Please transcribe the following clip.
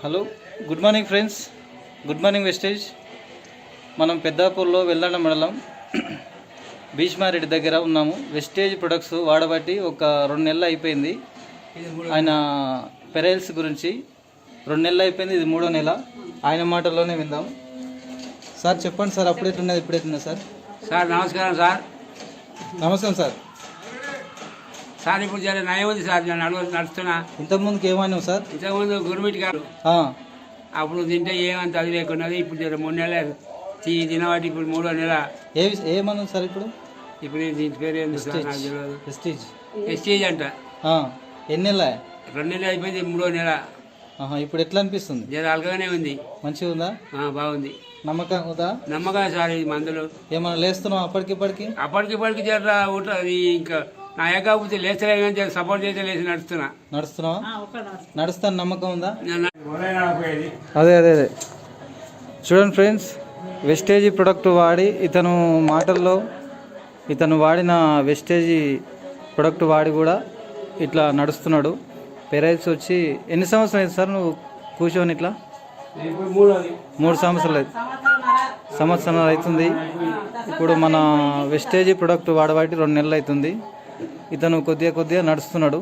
Hello, good morning friends. Good morning వెస్టేజ్. మనం పెద్దాపూర్లో వెల్లండ మండలం భీష్మారెడ్డి దగ్గర ఉన్నాము. వెస్టేజ్ ప్రొడక్ట్స్ వాడబట్టి ఒక 2 నెలలు అయిపోయింది. ఆయన పెరైల్స్ గురించి 2 నెలలు అయిపోయింది, ఇది 3వ నెల. ఆయన మాటల్లోనే విందాం. సార్ చెప్పండి సార్, అప్పుడెట్లున్నది ఇప్పుడెట్లున్నది సార్? సార్ నమస్కారం సార్. నమస్కారం సార్. సార్ ఇప్పుడు చాలా నయం ఉంది సార్, నేను నడుస్తున్నా. ఇంతకుముందుకు ఏమైనా సార్? ఇంతకుముందు గురుమిటి గారు అప్పుడు తింటే ఏమంత అది లేకున్నది. ఇప్పుడు జర 3 నెలలు తినవాటి, ఇప్పుడు 3వ నెల. ఏమన్నా సార్ ఇప్పుడు? ఇప్పుడు దీని పేరు ఏంది సార్ నాకు తెలియదు. ఎస్టేజ్ అంట. ఎన్ని నెలలు? 2 నెలలు అయిపోయింది, 3వ నెల. ఇప్పుడు ఎట్లా అనిపిస్తుంది? జర అలగానే ఉంది. మంచిగా ఉందా? బాగుంది. నమ్మకం ఉందా? నమ్మకం సార్. ఇది మందులు ఏమన్నా లేస్తున్నావు అప్పటికిప్పటికి? అప్పటికిప్పటికి జర ఉంటుంది. ఇంకా నా ఏకాబుద్ధి లేస్తలే కానీ సపోర్ట్ చేస్తే లేచి నడుస్తున్నావా? నడుస్తాను. నమ్మకం ఉందా? అదే అదే అదే చూడండి ఫ్రెండ్స్, వెస్టేజీ ప్రొడక్ట్ వాడి ఇతను వాడిన వెస్టేజీ ప్రొడక్ట్ వాడి కూడా ఇట్లా నడుస్తున్నాడు. పెరైల్స్ వచ్చి ఎన్ని సంవత్సరాలు అయింది సార్ నువ్వు కూర్చొని ఇట్లా? 3 సంవత్సరాలు సంవత్సరాలు అవుతుంది. ఇప్పుడు మన వెస్టేజీ ప్రొడక్ట్ వాడబట్టి 2 నెలలు అవుతుంది. ఇతను కొద్దిగా నడుస్తున్నాడు.